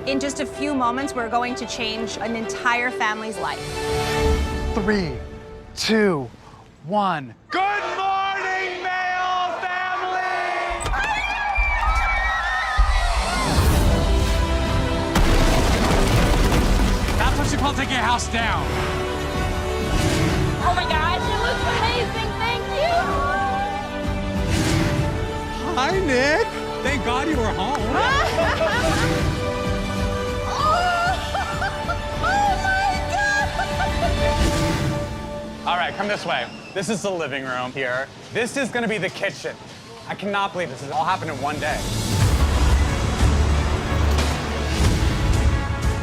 In just a few moments, we're going to change an entire family's life. 3, 2, 1. Good morning, Mayo family! That's what you call taking a house down. Oh my gosh, it looks amazing, thank you! Hi, Nick. Thank God you were home. All right, come this way. This is the living room here. This is gonna be the kitchen. I cannot believe this has all happened in one day.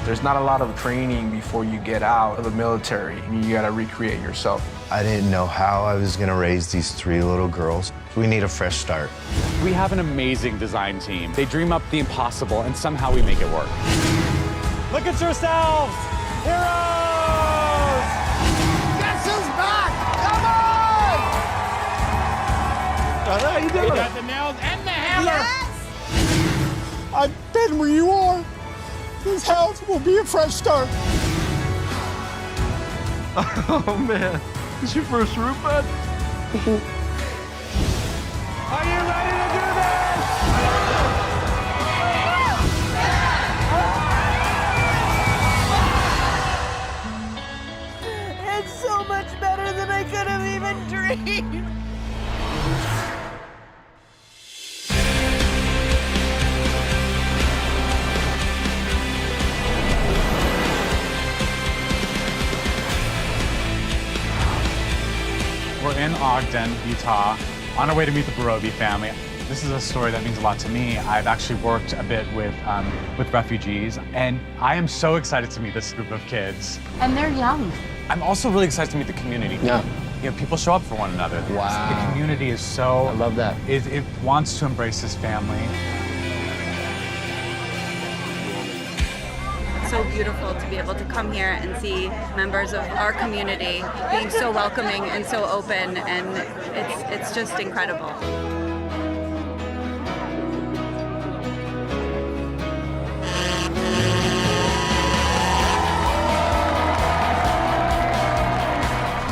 There's not a lot of training before you get out of the military. You gotta recreate yourself. I didn't know how I was gonna raise these 3 little girls. We need a fresh start. We have an amazing design team. They dream up the impossible, and somehow we make it work. Look at yourselves! Heroes! Guess who's back? Come on! How you doing? We got the nails and the hammer! Yes! I've been where you are. This house will be a fresh start. Oh, man. This your first roof, bud? Are you ready to do this? It's so much better than I could have even dreamed. We're in Ogden, Utah, on our way to meet the Barobi family. This is a story that means a lot to me. I've actually worked a bit with refugees, and I am so excited to meet this group of kids. And they're young. I'm also really excited to meet the community. Yeah. You know, people show up for one another. Wow. The community is so... I love that. It wants to embrace this family. So beautiful to be able to come here and see members of our community being so welcoming and so open, and it's just incredible.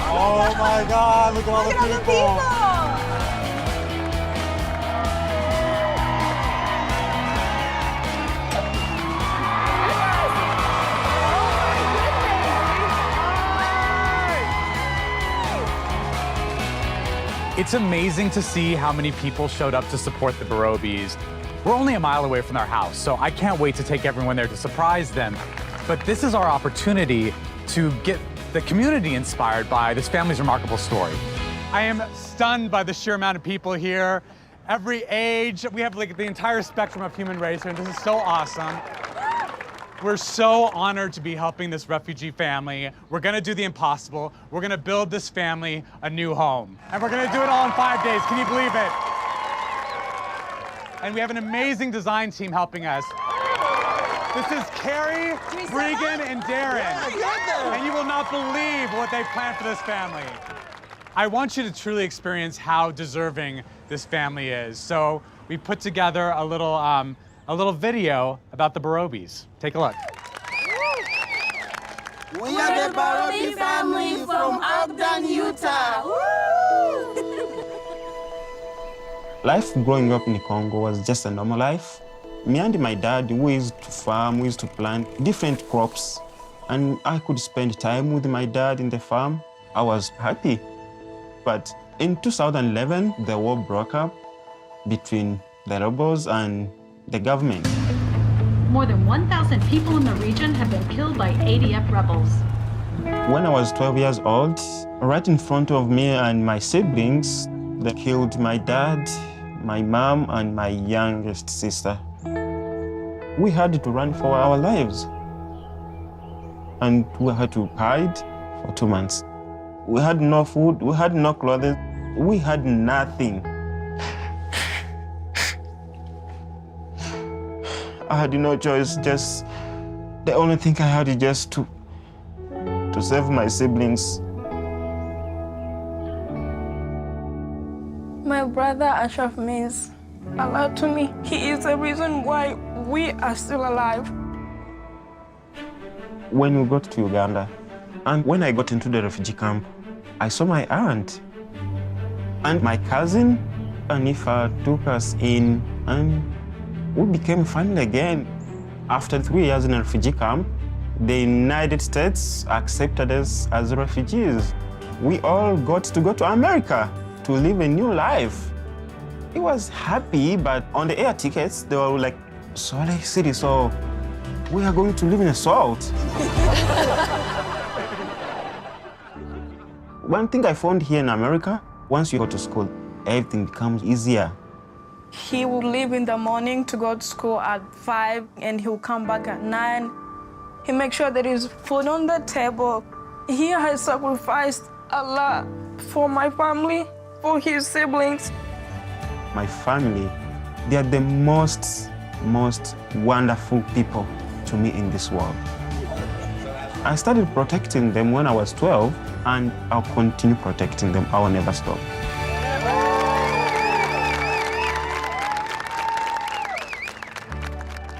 Oh my God, look at all the people! It's amazing to see how many people showed up to support the Barobis. We're only a mile away from their house, so I can't wait to take everyone there to surprise them. But this is our opportunity to get the community inspired by this family's remarkable story. I am stunned by the sheer amount of people here. Every age, we have like the entire spectrum of human race here. This is so awesome. We're so honored to be helping this refugee family. We're gonna do the impossible. We're gonna build this family a new home. And we're gonna do it all in 5 days. Can you believe it? And we have an amazing design team helping us. This is Carrie, Bregan, and Darren. And you will not believe what they've planned for this family. I want you to truly experience how deserving this family is. So we put together a little video about the Barobis. Take a look. We are the Barobi family from Ogden, Utah. Life growing up in Congo was just a normal life. Me and my dad, we used to farm, we used to plant different crops, and I could spend time with my dad in the farm. I was happy. But in 2011, the war broke up between the rebels and the government. More than 1,000 people in the region have been killed by ADF rebels. When I was 12 years old, right in front of me and my siblings, they killed my dad, my mom, and my youngest sister. We had to run for our lives. And we had to hide for 2 months. We had no food, we had no clothes, we had nothing. I had no choice, just the only thing I had is just to save my siblings. My brother Ashraf means a lot to me. He is the reason why we are still alive. when we got to Uganda. And when I got into the refugee camp, I saw my aunt and my cousin, and Ifa took us in, and we became family again. After 3 years in a refugee camp, the United States accepted us as refugees. We all got to go to America to live a new life. It was happy, but on the air tickets, they were like, Salt Lake City, so we are going to live in a salt. One thing I found here in America, once you go to school, everything becomes easier. He will leave in the morning to go to school at 5, and he'll come back at 9. He makes sure there is food on the table. He has sacrificed a lot for my family, for his siblings. My family, they are the most wonderful people to me in this world. I started protecting them when I was 12, and I'll continue protecting them. I will never stop.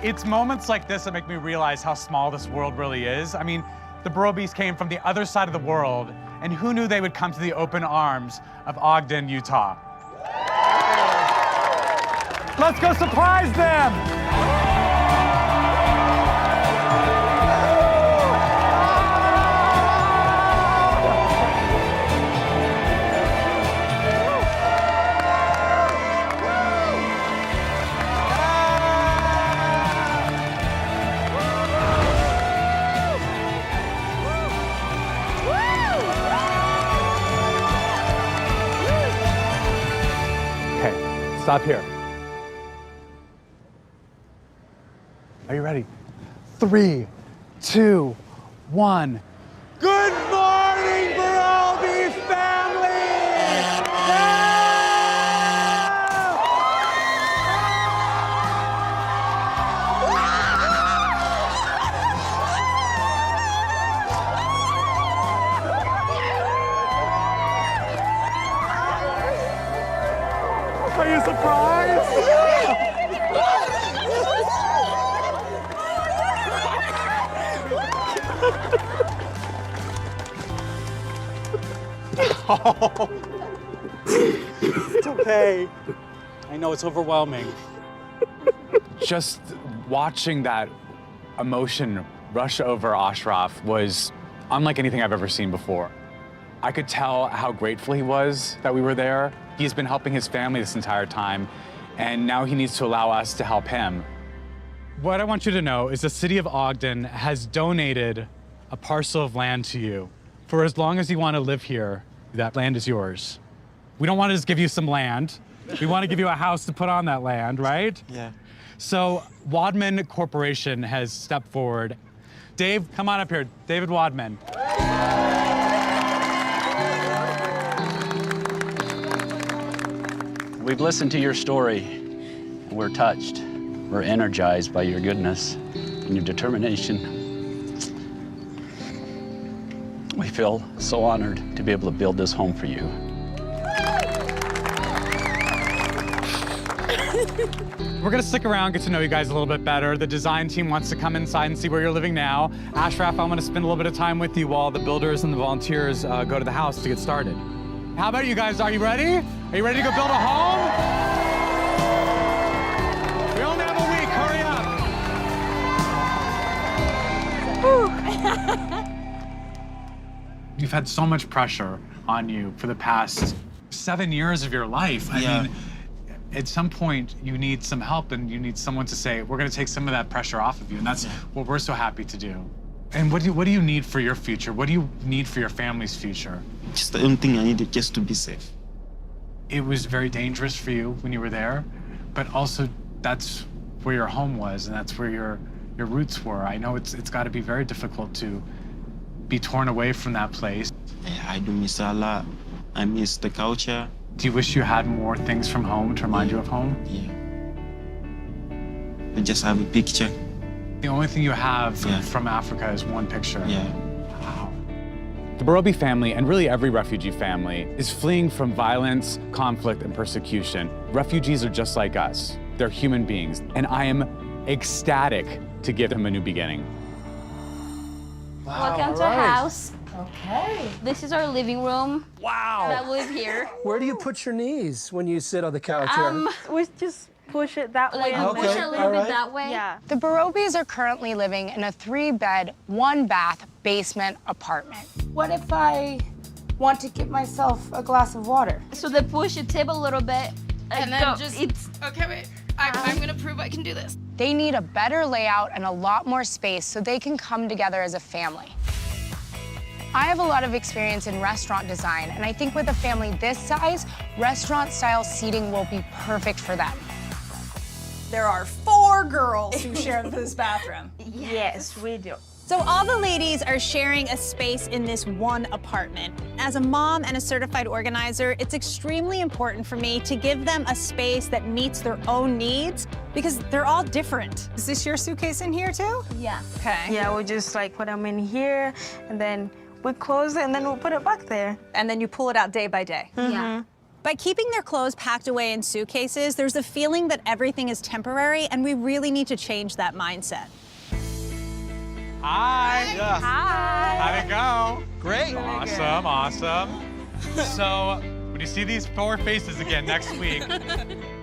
It's moments like this that make me realize how small this world really is. I mean, the Barobis came from the other side of the world, and who knew they would come to the open arms of Ogden, Utah? Let's go surprise them! Okay, stop here. Are you ready? 3, 2, 1. Good morning, Barobi family! Are you surprised? Oh, it's okay. I know it's overwhelming. Just watching that emotion rush over Ashraf was unlike anything I've ever seen before. I could tell how grateful he was that we were there. He's been helping his family this entire time, and now he needs to allow us to help him. What I want you to know is the city of Ogden has donated a parcel of land to you. For as long as you want to live here, that land is yours. We don't want to just give you some land. We want to give you a house to put on that land, right? Yeah. So Wadman Corporation has stepped forward. Dave, come on up here. David Wadman. We've listened to your story, and we're touched. We're energized by your goodness and your determination. We feel so honored to be able to build this home for you. We're gonna stick around, get to know you guys a little bit better. The design team wants to come inside and see where you're living now. Ashraf, I'm gonna spend a little bit of time with you while the builders and the volunteers go to the house to get started. How about you guys? Are you ready? Are you ready to go build a home? We only have a week, hurry up. You've had so much pressure on you for the past 7 years of your life. I mean, at some point, you need some help and you need someone to say, we're gonna take some of that pressure off of you. And that's what we're so happy to do. And what do you need for your future? What do you need for your family's future? Just the only thing I needed, just to be safe. It was very dangerous for you when you were there, but also that's where your home was and that's where your roots were. I know it's gotta be very difficult to be torn away from that place. I do miss a lot. I miss the culture. Do you wish you had more things from home to remind you of home? Yeah. I just have a picture. The only thing you have from Africa is one picture. Yeah. Wow. The Barobi family, and really every refugee family, is fleeing from violence, conflict, and persecution. Refugees are just like us. They're human beings, and I am ecstatic to give them a new beginning. Welcome to our house. Okay. This is our living room. Wow. That live here. Where do you put your knees when you sit on the couch here? We just push it that way. Like push a little bit that way. Yeah. The Barobis are currently living in a 3-bed, 1-bath basement apartment. What if I want to get myself a glass of water? So they push the table a little bit. And then just, okay, wait, I'm gonna prove I can do this. They need a better layout and a lot more space so they can come together as a family. I have a lot of experience in restaurant design, and I think with a family this size, restaurant-style seating will be perfect for them. There are 4 girls who share this bathroom. Yes, we do. So all the ladies are sharing a space in this one apartment. As a mom and a certified organizer, it's extremely important for me to give them a space that meets their own needs because they're all different. Is this your suitcase in here too? Yeah. Okay. Yeah, we just like put them in here and then we close it and then we'll put it back there. And then you pull it out day by day. Yeah. By keeping their clothes packed away in suitcases, there's a feeling that everything is temporary, and we really need to change that mindset. Hi. Yeah. Hi. How'd it go? Great. Awesome, awesome. So, when you see these 4 faces again next week,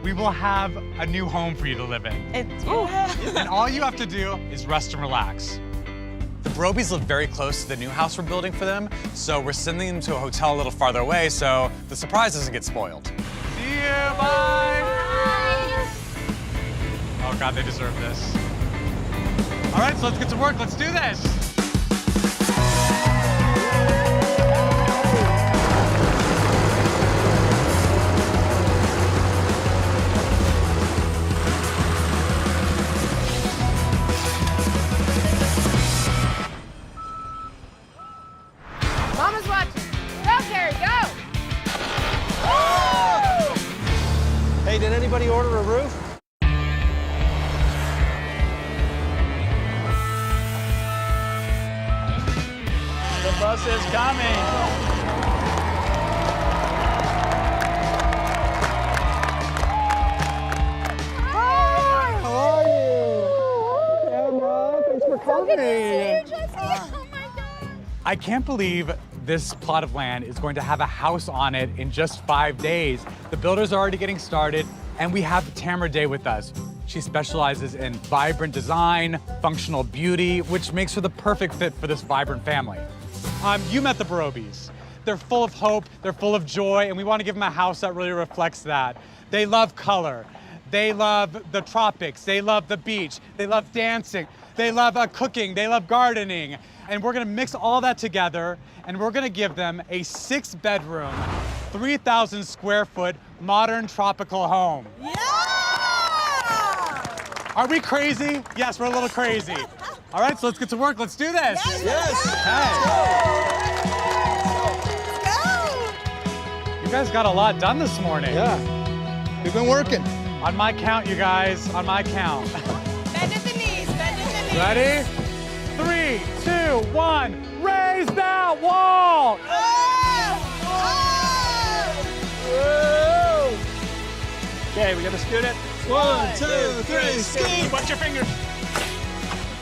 we will have a new home for you to live in. And all you have to do is rest and relax. The Barobis live very close to the new house we're building for them, so we're sending them to a hotel a little farther away so the surprise doesn't get spoiled. See you, bye! Oh God, they deserve this. All right, so let's get to work, let's do this! Mama's watching. Go, Carrie, go! Hey, did anybody order a roof? The bus is coming. Hi, how are you? Emma, thanks for coming. I can't believe this plot of land is going to have a house on it in just 5 days. The builders are already getting started, and we have Tamara Day with us. She specializes in vibrant design, functional beauty, which makes her the perfect fit for this vibrant family. You met the Barobis. They're full of hope, they're full of joy, and we want to give them a house that really reflects that. They love color. They love the tropics. They love the beach. They love dancing. They love cooking. They love gardening. And we're gonna mix all that together, and we're gonna give them a 6-bedroom, 3,000 square foot modern tropical home. Yeah! Are we crazy? Yes, we're a little crazy. All right, so let's get to work. Let's do this. Yes. You guys got a lot done this morning. Yeah. We've been working. On my count, you guys, on my count. Bend at the knees, bend at the knees. Ready? 3, 2, 1, raise that wall! Okay, we got to scoot it. 1, 2, 3, scoot. Watch your fingers.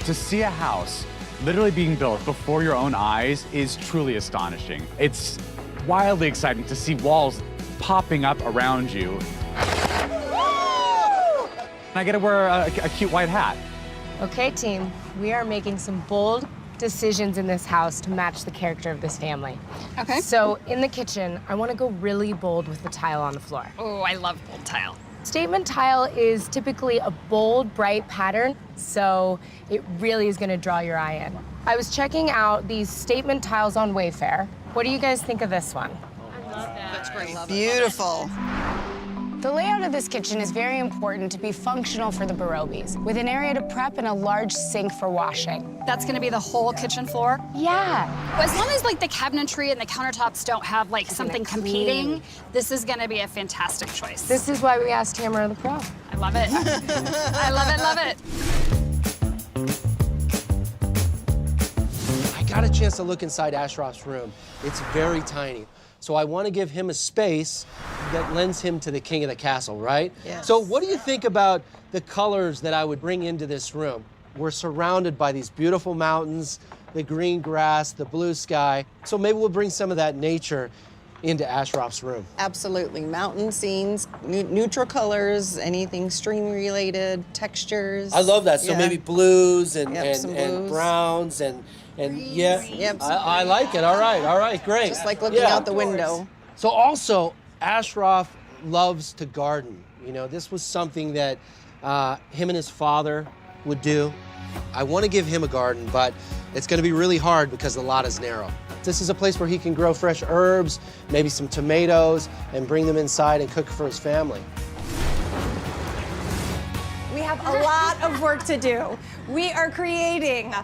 To see a house literally being built before your own eyes is truly astonishing. It's wildly exciting to see walls popping up around you. I get to wear a cute white hat. Okay, team, we are making some bold decisions in this house to match the character of this family. Okay. So in the kitchen, I want to go really bold with the tile on the floor. Oh, I love bold tile. Statement tile is typically a bold, bright pattern, so it really is going to draw your eye in. I was checking out these statement tiles on Wayfair. What do you guys think of this one? That's great. Beautiful. The layout of this kitchen is very important to be functional for the Barobis, with an area to prep and a large sink for washing. That's gonna be the whole kitchen floor? Yeah. As long as like the cabinetry and the countertops don't have like something competing, this is gonna be a fantastic choice. This is why we asked Tamara the Pro. I love it. I love it, love it. I got a chance to look inside Ashraf's room. It's very tiny. So I want to give him a space that lends him to the king of the castle, right? Yes. So what do you think about the colors that I would bring into this room? We're surrounded by these beautiful mountains, the green grass, the blue sky. So maybe we'll bring some of that nature into Ashraf's room. Absolutely. Mountain scenes, neutral colors, anything stream related, textures. I love that. So Yeah. maybe blues and, Yep, some and blues. browns and yeah. Yep, I like it. All right, great. Just like looking out the window. So also, Ashraf loves to garden. You know, this was something that him and his father would do. I want to give him a garden, but it's going to be really hard because the lot is narrow. This is a place where he can grow fresh herbs, maybe some tomatoes, and bring them inside and cook for his family. We have a lot of work to do. We are creating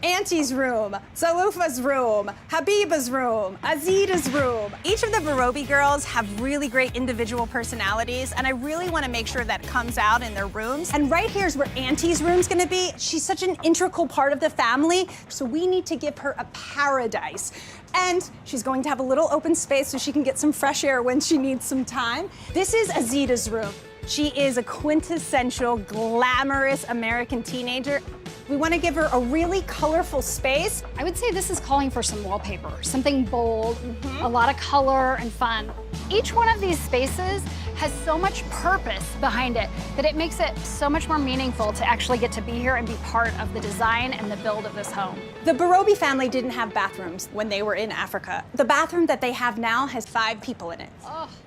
Auntie's room, Zalufa's room, Habiba's room, Azida's room. Each of the Barobi girls have really great individual personalities, and I really want to make sure that comes out in their rooms. And right here is where Auntie's room's going to be. She's such an integral part of the family, so we need to give her a paradise. And she's going to have a little open space so she can get some fresh air when she needs some time. This is Azida's room. She is a quintessential, glamorous American teenager. We want to give her a really colorful space. I would say this is calling for some wallpaper, something bold, a lot of color and fun. Each one of these spaces has so much purpose behind it that it makes it so much more meaningful to actually get to be here and be part of the design and the build of this home. The Barobi family didn't have bathrooms when they were in Africa. The bathroom that they have now has 5 people in it.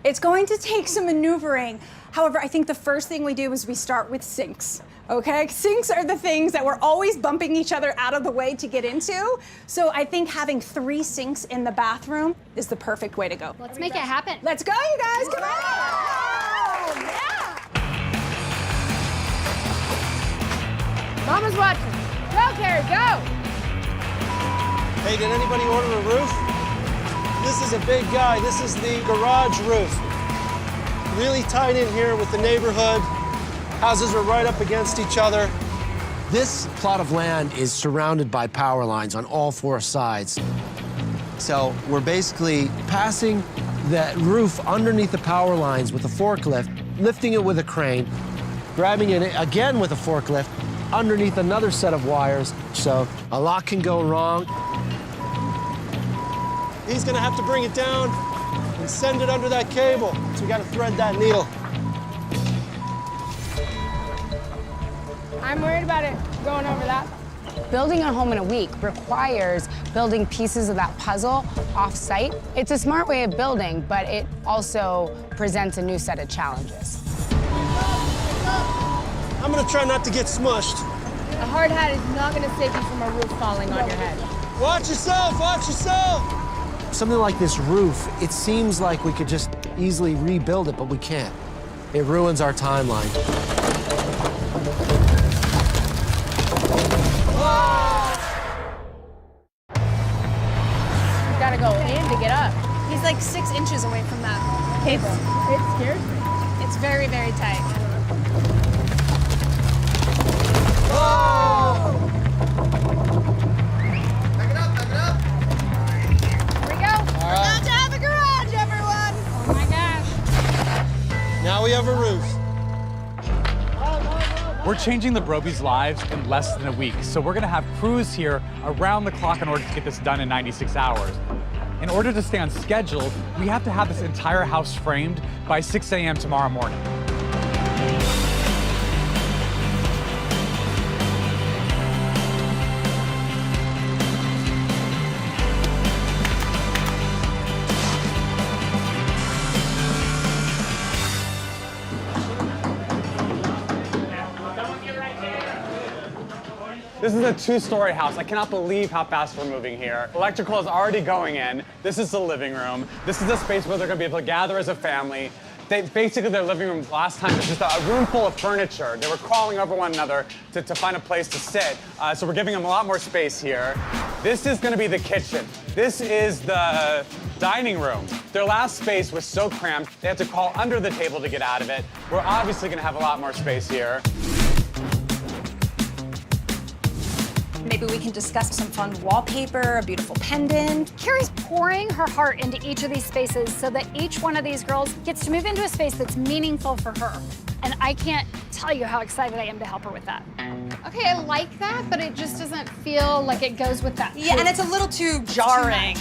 It's going to take some maneuvering. However, I think the first thing we do is we start with sinks. Okay? Sinks are the things that we're always bumping each other out of the way to get into. So I think having 3 sinks in the bathroom is the perfect way to go. Let's make it happen. Let's go, you guys. Come on. Yeah. Mama's watching. Go, Carrie, go! Hey, did anybody order a roof? This is a big guy. This is the garage roof. Really tight in here with the neighborhood. Houses are right up against each other. This plot of land is surrounded by power lines on all 4 sides. So we're basically passing that roof underneath the power lines with a forklift, lifting it with a crane, grabbing it again with a forklift underneath another set of wires. So a lot can go wrong. He's gonna have to bring it down and send it under that cable. So we gotta thread that needle. I'm worried about it going over that. Building a home in a week requires building pieces of that puzzle off-site. It's a smart way of building, but it also presents a new set of challenges. I'm gonna try not to get smushed. A hard hat is not gonna save you from a roof falling on your head. Watch yourself, watch yourself! Something like this roof, it seems like we could just easily rebuild it, but we can't. It ruins our timeline. You gotta go in to get up. He's like 6 inches away from that cable. It scares me. It's very, very tight. Whoa! Here we go. We're about to have a garage, everyone. Oh my gosh. Now we have a roof. We're changing the Barobis' lives in less than a week, so we're gonna have crews here around the clock in order to get this done in 96 hours. In order to stay on schedule, we have to have this entire house framed by 6 a.m. tomorrow morning. This is a 2-story house. I cannot believe how fast we're moving here. Electrical is already going in. This is the living room. This is a space where they're gonna be able to gather as a family. Basically, their living room last time was just a room full of furniture. They were crawling over one another to find a place to sit. So we're giving them a lot more space here. This is gonna be the kitchen. This is the dining room. Their last space was so cramped, they had to crawl under the table to get out of it. We're obviously gonna have a lot more space here. Maybe we can discuss some fun wallpaper, a beautiful pendant. Carrie's pouring her heart into each of these spaces so that each one of these girls gets to move into a space that's meaningful for her. And I can't tell you how excited I am to help her with that. Okay, I like that, but it just doesn't feel like it goes with that. Yeah, and it's a little too jarring.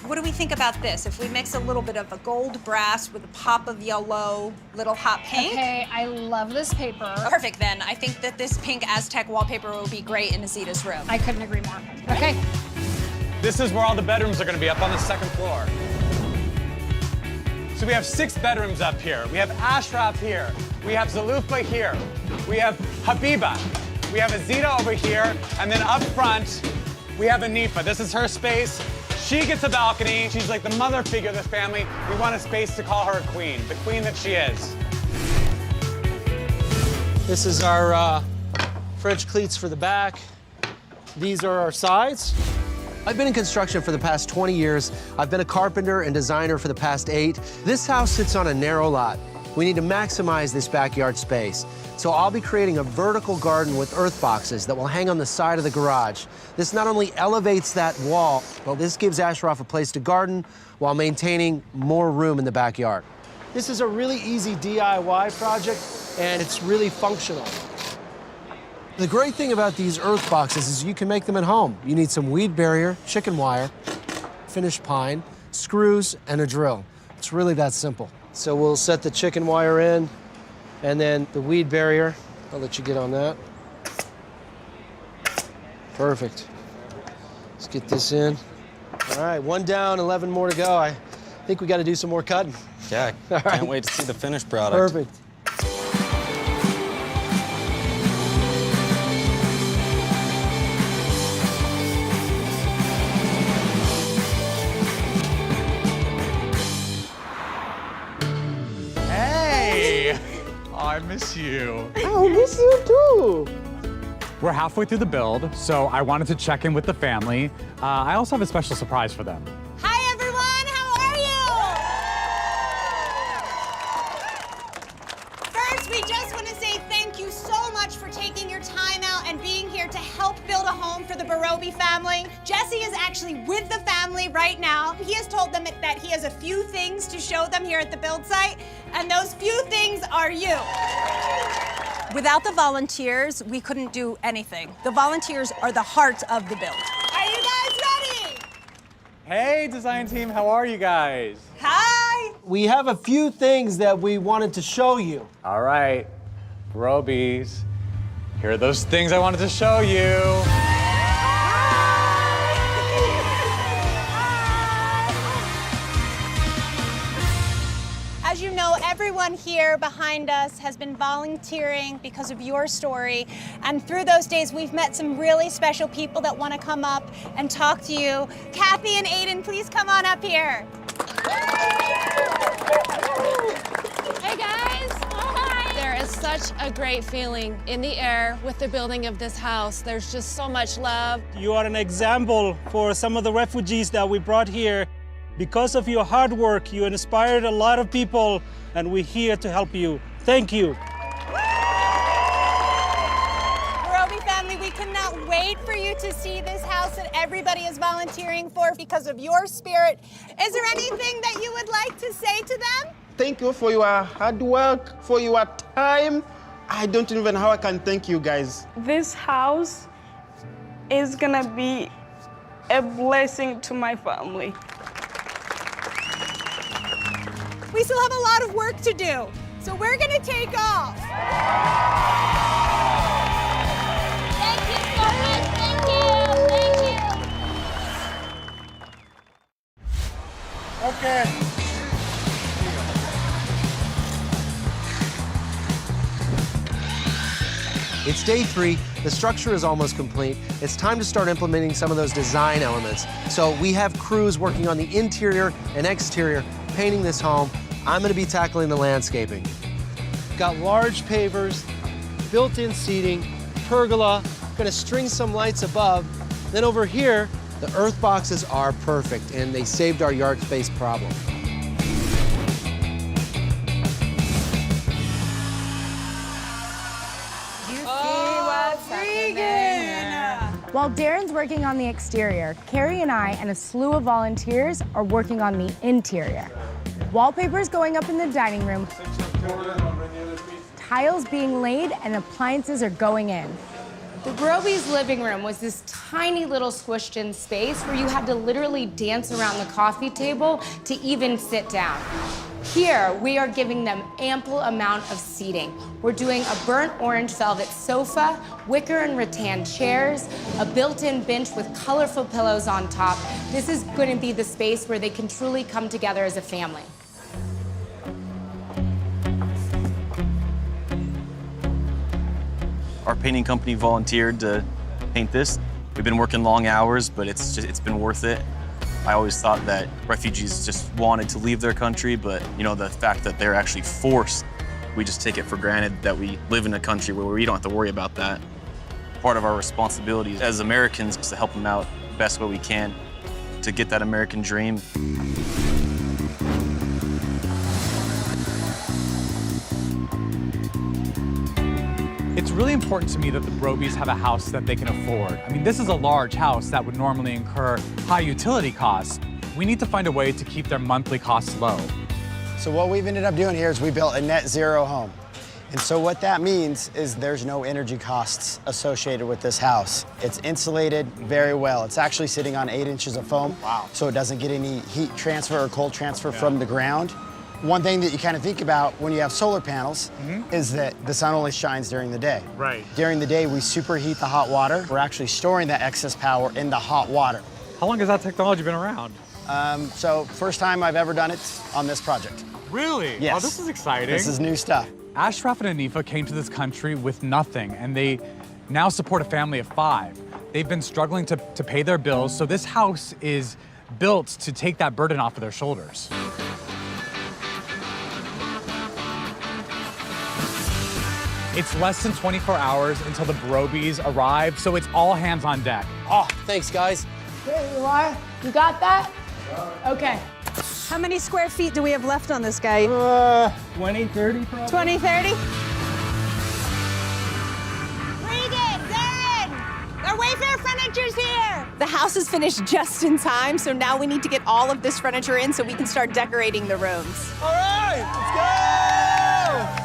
What do we think about this? If we mix a little bit of a gold brass with a pop of yellow, little hot pink? Okay, I love this paper. Perfect then. I think that this pink Aztec wallpaper will be great in Azita's room. I couldn't agree more. Okay. This is where all the bedrooms are gonna be, up on the second floor. So we have 6 bedrooms up here. We have Ashraf here. We have Zalufah here. We have Habiba. We have Azita over here. And then up front, we have Anifa. This is her space. She gets a balcony. She's like the mother figure of this family. We want a space to call her a queen, the queen that she is. This is our French cleats for the back. These are our sides. I've been in construction for the past 20 years. I've been a carpenter and designer for the past 8. This house sits on a narrow lot. We need to maximize this backyard space. So I'll be creating a vertical garden with earth boxes that will hang on the side of the garage. This not only elevates that wall, but this gives Ashraf a place to garden while maintaining more room in the backyard. This is a really easy DIY project, and it's really functional. The great thing about these earth boxes is you can make them at home. You need some weed barrier, chicken wire, finished pine, screws, and a drill. It's really that simple. So we'll set the chicken wire in, and then the weed barrier. I'll let you get on that. Perfect. Let's get this in. All right, 1 down, 11 more to go. I think we got to do some more cutting. Yeah, All can't right. wait to see the finished product. Perfect. Hey! Oh, I miss you. I miss you too. We're halfway through the build, so I wanted to check in with the family. I also have a special surprise for them. Hi everyone, how are you? First, we just want to say thank you so much for taking your time out and being here to help build a home for the Barobi family. Jesse is actually with the family right now. He has told them that he has a few things to show them here at the build site, and those few things are you. Without the volunteers, we couldn't do anything. The volunteers are the heart of the build. Are you guys ready? Hey, design team, how are you guys? Hi! We have a few things that we wanted to show you. All right, Barobies, here are those things I wanted to show you. As you know, everyone here behind us has been volunteering because of your story. And through those days, we've met some really special people that want to come up and talk to you. Kathy and Aiden, please come on up here. Hey guys! Hi! There is such a great feeling in the air with the building of this house. There's just so much love. You are an example for some of the refugees that we brought here. Because of your hard work, you inspired a lot of people, and we're here to help you. Thank you. Barobi family, we cannot wait for you to see this house that everybody is volunteering for because of your spirit. Is there anything that you would like to say to them? Thank you for your hard work, for your time. I don't even know how I can thank you guys. This house is gonna be a blessing to my family. We still have a lot of work to do, so we're gonna take off. Thank you so much. Thank you. Thank you. Okay. It's day 3. The structure is almost complete. It's time to start implementing some of those design elements. So we have crews working on the interior and exterior, painting this home. I'm gonna be tackling the landscaping. Got large pavers, built-in seating, pergola, gonna string some lights above. Then over here, The earth boxes are perfect, and they saved our yard space problem. While Darren's working on the exterior, Carrie and I and a slew of volunteers are working on the interior. Wallpaper's going up in the dining room. tiles being laid and appliances are going in. The Barobies' living room was this tiny little squished-in space where you had to literally dance around the coffee table to even sit down. Here, we are giving them ample amount of seating. We're doing a burnt orange velvet sofa, wicker and rattan chairs, a built-in bench with colorful pillows on top. This is going to be the space where they can truly come together as a family. Our painting company volunteered to paint this. We've been working long hours, but it's been worth it. I always thought that refugees just wanted to leave their country, but the fact that they're actually forced, we just take it for granted that we live in a country where we don't have to worry about that. Part of our responsibility as Americans is to help them out the best way we can to get that American dream. It's really important to me that the Barobies have a house that they can afford. I mean, this is a large house that would normally incur high utility costs. We need to find a way to keep their monthly costs low. So what we've ended up doing here is we built a net zero home. And so what that means is there's no energy costs associated with this house. It's insulated very well. It's actually sitting on 8 inches of foam. Wow. So it doesn't get any heat transfer or cold transfer from the ground. One thing that you kind of think about when you have solar panels is that the sun only shines during the day. Right. During the day, we superheat the hot water. We're actually storing that excess power in the hot water. How long has that technology been around? So first time I've ever done it on this project. Really? Yes. Oh, this is exciting. This is new stuff. Ashraf and Anifa came to this country with nothing, and they now support a family of 5. They've been struggling to pay their bills, so this house is built to take that burden off of their shoulders. It's less than 24 hours until the Barobies arrive, so it's all hands on deck. Oh, thanks, guys. There you are. You got that? Okay. How many square feet do we have left on this guy? 20, 30 probably. 20, 30? Regan, Darren! Our Wayfair furniture's here! The house is finished just in time, so now we need to get all of this furniture in so we can start decorating the rooms. All right, let's go!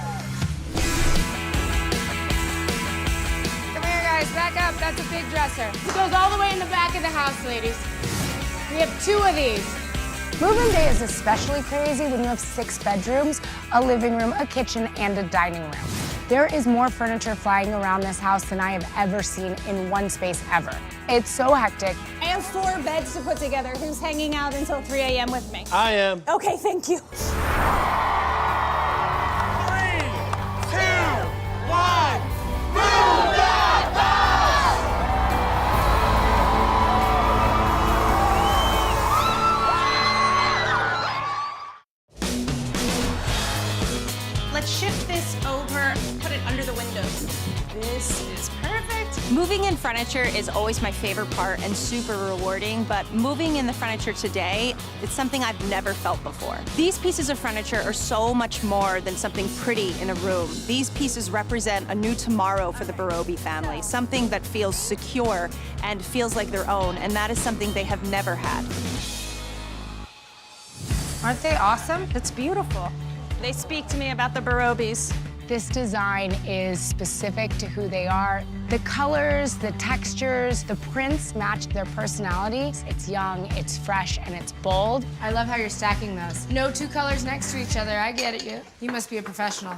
Come here, guys. Back up. That's a big dresser. It goes all the way in the back of the house, ladies. We have 2 of these. Move-in day is especially crazy when you have 6 bedrooms, a living room, a kitchen, and a dining room. There is more furniture flying around this house than I have ever seen in one space ever. It's so hectic. I have 4 beds to put together. Who's hanging out until 3 a.m. with me? I am. Okay, thank you. 3, 2, 1, move that house! Let's shift this over, put it under the windows. This is perfect. Moving in furniture is always my favorite part and super rewarding, but moving in the furniture today, it's something I've never felt before. These pieces of furniture are so much more than something pretty in a room. These pieces represent a new tomorrow for the Barobie family, something that feels secure and feels like their own, and that is something they have never had. Aren't they awesome? It's beautiful. They speak to me about the Barobies. This design is specific to who they are. The colors, the textures, the prints match their personalities. It's young, it's fresh, and it's bold. I love how you're stacking those. No 2 colors next to each other. I get it. You must be a professional.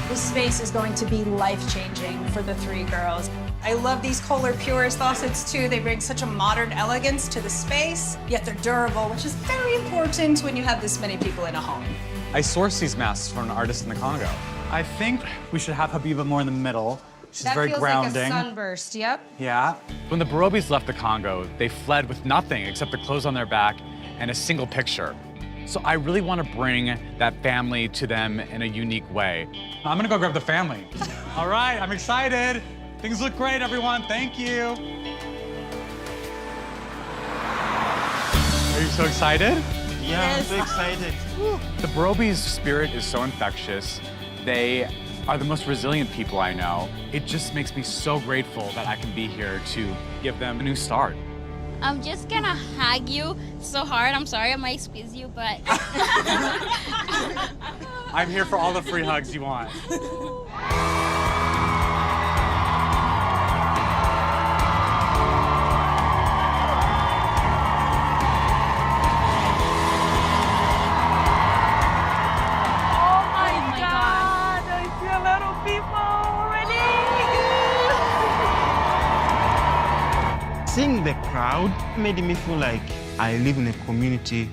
This space is going to be life-changing for the 3 girls. I love these Kohler Purist faucets too. They bring such a modern elegance to the space, yet they're durable, which is very important when you have this many people in a home. I sourced these masks from an artist in the Congo. I think we should have Habiba more in the middle. She's that very feels grounding. like a sunburst, yep. Yeah. When the Barobies left the Congo, they fled with nothing except the clothes on their back and a single picture. So I really want to bring that family to them in a unique way. I'm gonna go grab the family. All right, I'm excited. Things look great, everyone. Thank you. Are you so excited? Yeah, I'm so excited. The Barobies' spirit is so infectious. They are the most resilient people I know. It just makes me so grateful that I can be here to give them a new start. I'm just gonna hug you so hard. I'm sorry I might squeeze you, but... I'm here for all the free hugs you want. Seeing the crowd made me feel like I live in a community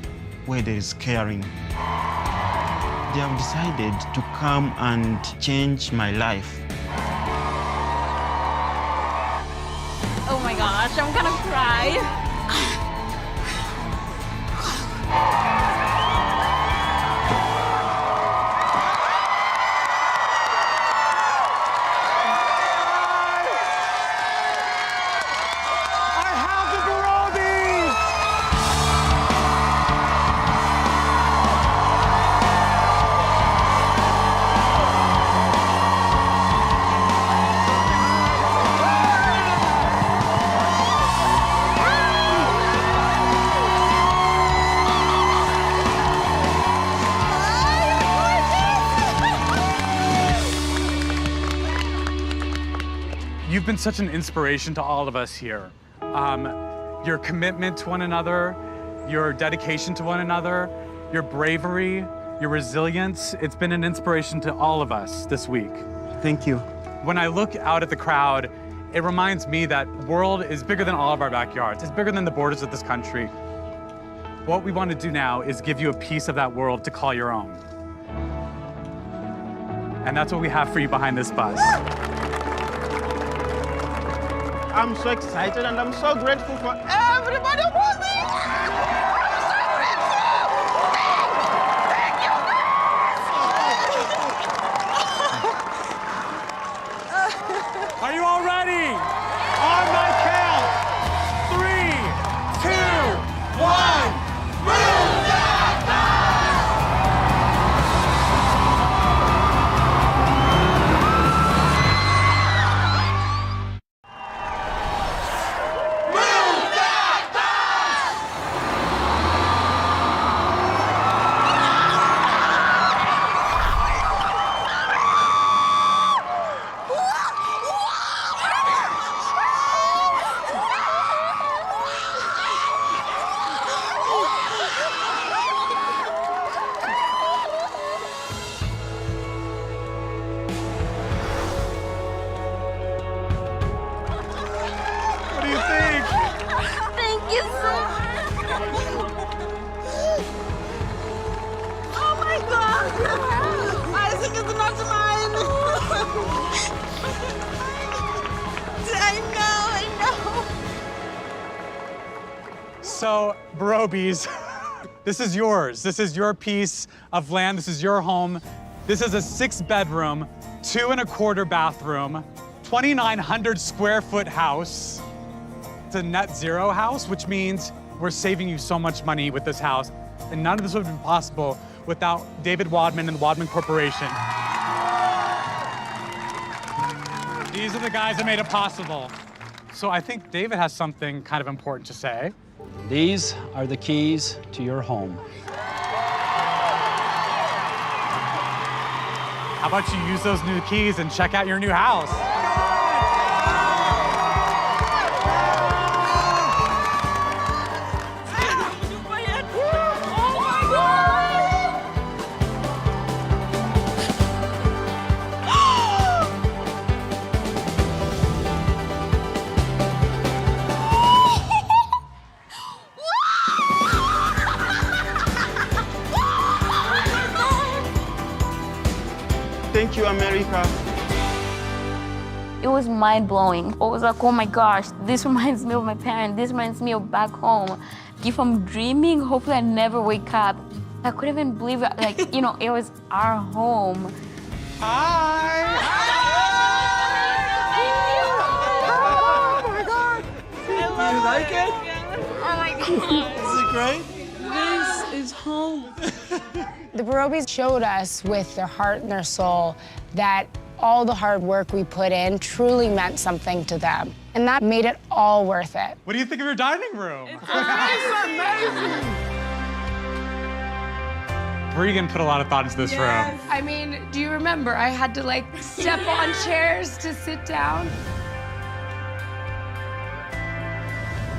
where there is caring. They have decided to come and change my life. Oh my gosh, I'm gonna cry. You've been such an inspiration to all of us here. Your commitment to one another, your dedication to one another, your bravery, your resilience, it's been an inspiration to all of us this week. Thank you. When I look out at the crowd, it reminds me that the world is bigger than all of our backyards. It's bigger than the borders of this country. What we want to do now is give you a piece of that world to call your own. And that's what we have for you behind this bus. I'm so excited and I'm so grateful for everybody who's here. I'm so grateful. Thank you, guys. Are you all ready? On my count. 3, 2, 1. Move that So, Barobies, this is yours. This is your piece of land. This is your home. This is a 6-bedroom, 2.25 bathroom, 2,900 square foot house. It's a net zero house, which means we're saving you so much money with this house. And none of this would have been possible without David Wadman and the Wadman Corporation. These are the guys that made it possible. So I think David has something kind of important to say. These are the keys to your home. How about you use those new keys and check out your new house? Thank you, America. It was mind-blowing. I was like, oh my gosh, this reminds me of my parents. This reminds me of back home. If I'm dreaming, hopefully I never wake up. I couldn't even believe it. Like, you know, it was our home. Hi! Oh my God! You like it? Oh my God. Is it great? This is home. The Barobies showed us with their heart and their soul that all the hard work we put in truly meant something to them. And that made it all worth it. What do you think of your dining room? It's amazing. Regan put a lot of thought into this room. I mean, do you remember I had to like step on chairs to sit down?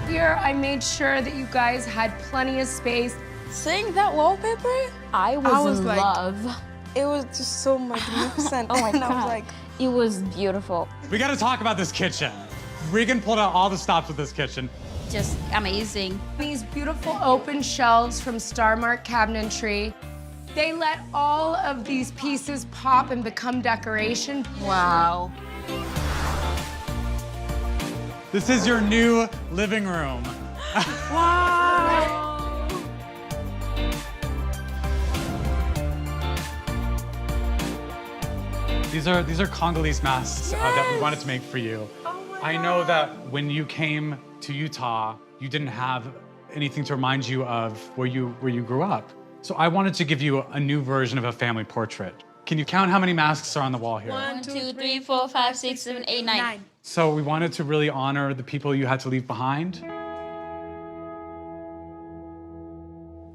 Here, I made sure that you guys had plenty of space. Seeing that wallpaper, I was in like, love. It was just so magnificent. Oh my and I was God. like, It was beautiful. We got to talk about this kitchen. Regan pulled out all the stops with this kitchen. Just amazing. These beautiful open shelves from Starmark Cabinetry. They let all of these pieces pop and become decoration. Wow. This is your new living room. wow. These are Congolese masks that we wanted to make for you. I know that when you came to Utah, you didn't have anything to remind you of where you grew up. So I wanted to give you a new version of a family portrait. Can you count how many masks are on the wall here? 1, 2, 3, 4, 5, 6, 7, 8, 9. So we wanted to really honor the people you had to leave behind.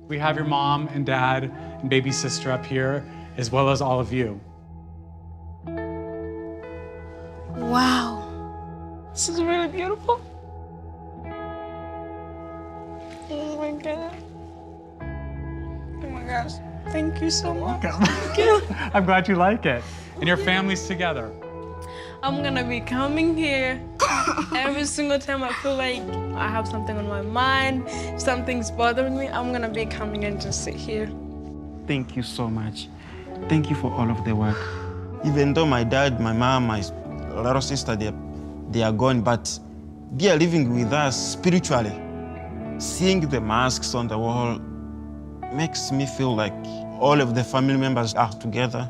We have your mom and dad and baby sister up here, as well as all of you. Wow. This is really beautiful. Oh my God. Oh my gosh. Thank you so much. Thank you. I'm glad you like it. And your family's together. I'm gonna be coming here every single time I feel like I have something on my mind, something's bothering me, I'm gonna be coming and just sit here. Thank you so much. Thank you for all of the work. Even though my dad, my mom, my little sister, they are gone, but they are living with us spiritually. Seeing the masks on the wall makes me feel like all of the family members are together.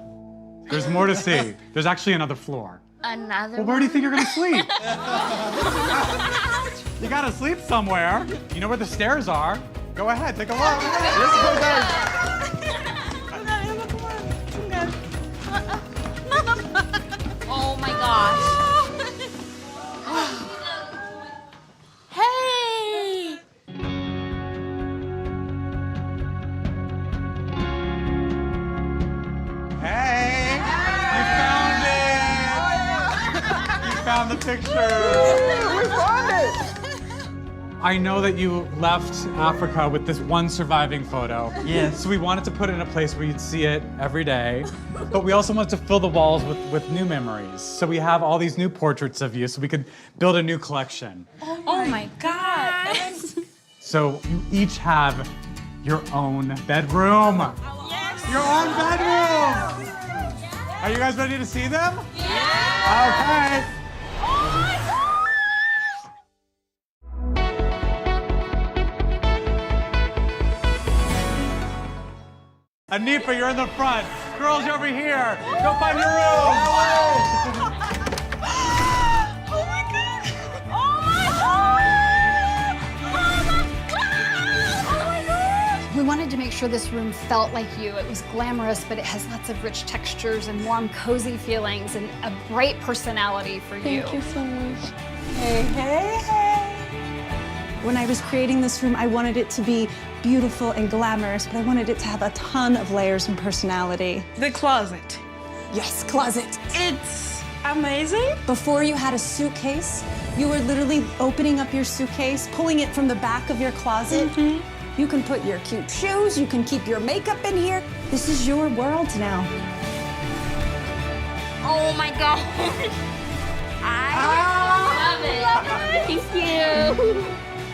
There's more to see. There's actually another floor. Another Well, where do you think you're gonna sleep? You gotta sleep somewhere. You know where the stairs are. Go ahead, take a look. Let's go, guys. Oh my gosh. Hey! Hey! You found it! You found the picture! We found it! I know that you left Africa with this one surviving photo. Yes. So we wanted to put it in a place where you'd see it every day. But we also wanted to fill the walls with new memories. So we have all these new portraits of you so we could build a new collection. Oh my God. So you each have your own bedroom. Yes. Your own bedroom. Are you guys ready to see them? Yeah. Okay. Anifa, you're in the front. Girls, you're over here. Go find your room. Oh my God! We wanted to make sure this room felt like you. It was glamorous, but it has lots of rich textures and warm, cozy feelings and a bright personality for you. Thank you so much. Hey, hey, hey. When I was creating this room, I wanted it to be beautiful and glamorous, but I wanted it to have a ton of layers and personality. The closet. Yes, closet. It's amazing. Before you had a suitcase, you were literally opening up your suitcase, pulling it from the back of your closet. You can put your cute shoes, you can keep your makeup in here. This is your world now. Oh my God. I love it. Thank you.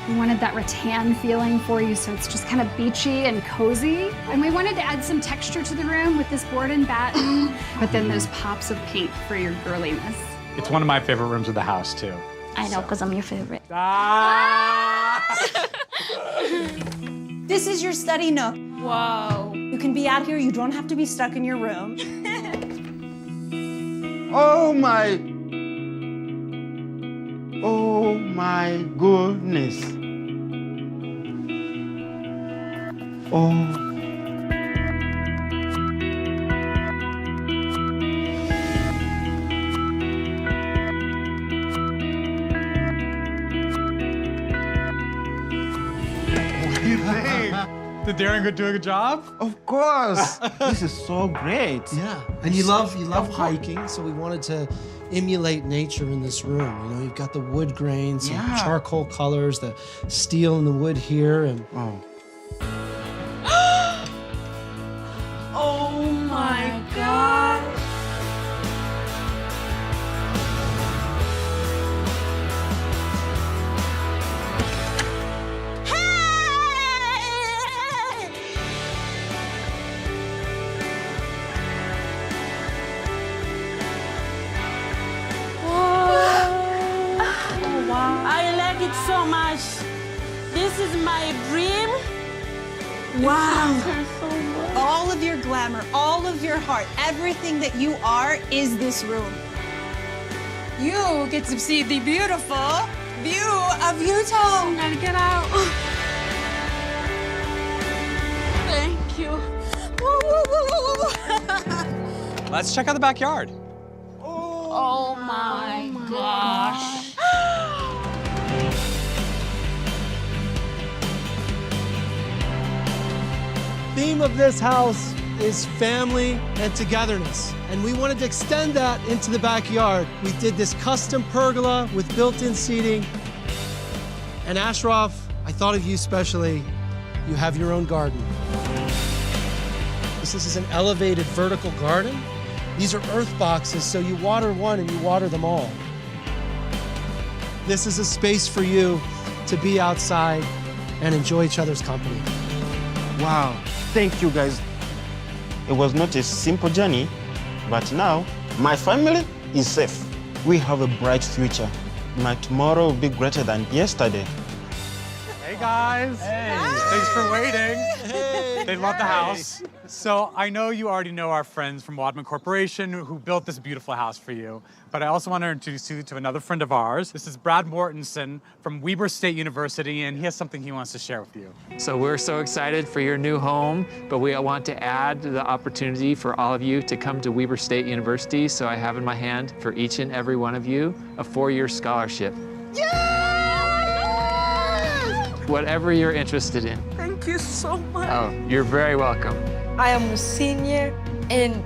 We wanted that rattan feeling for you, so it's just kind of beachy and cozy. And we wanted to add some texture to the room with this board and batten, but then those pops of pink for your girliness. It's one of my favorite rooms of the house, too. I know, because I'm your favorite. This is your study nook. Wow. You can be out here, you don't have to be stuck in your room. Oh my goodness. Oh. Did Darren do a good job? Of course. This is so great. Yeah, and you love hiking, so we wanted to emulate nature in this room. You know, you've got the wood grains, some charcoal colors, the steel in the wood here, and Oh my God. I like it so much. This is my dream. Wow. All of your glamour, all of your heart, everything that you are is this room. You get to see the beautiful view of Utah. Gotta get out. Thank you. Let's check out the backyard. Oh my gosh. theme of this house is family and togetherness. And we wanted to extend that into the backyard. We did this custom pergola with built-in seating. And Ashraf, I thought of you especially. You have your own garden. This is an elevated vertical garden. These are earth boxes, so you water one and you water them all. This is a space for you to be outside and enjoy each other's company. Wow, thank you guys. It was not a simple journey, but now my family is safe. We have a bright future. My tomorrow will be greater than yesterday. Hey guys. Hey. Thanks for waiting. Hey. They love the house. So I know you already know our friends from Wadman Corporation who built this beautiful house for you, but I also want to introduce you to another friend of ours. This is Brad Mortensen from Weber State University, and he has something he wants to share with you. So we're so excited for your new home, but we want to add the opportunity for all of you to come to Weber State University. So I have in my hand for each and every one of you a 4-year scholarship. Whatever you're interested in. Thank you so much. Oh, you're very welcome. I am a senior and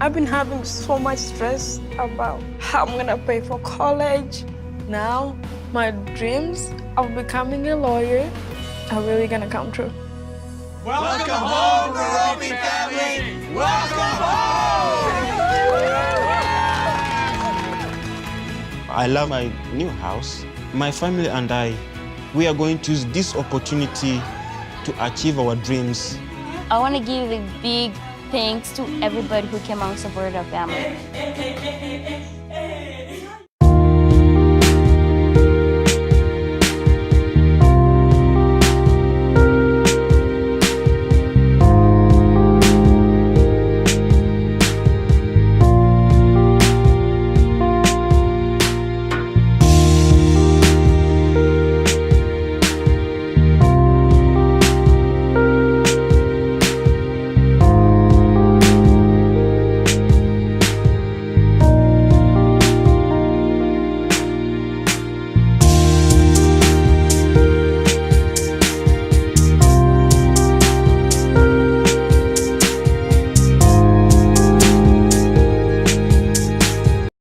I've been having so much stress about how I'm gonna pay for college. Now, my dreams of becoming a lawyer are really gonna come true. Welcome home, Barobi family! Welcome home! I love my new house. My family and I, we are going to use this opportunity to achieve our dreams. I want to give a big thanks to everybody who came out and supported our family.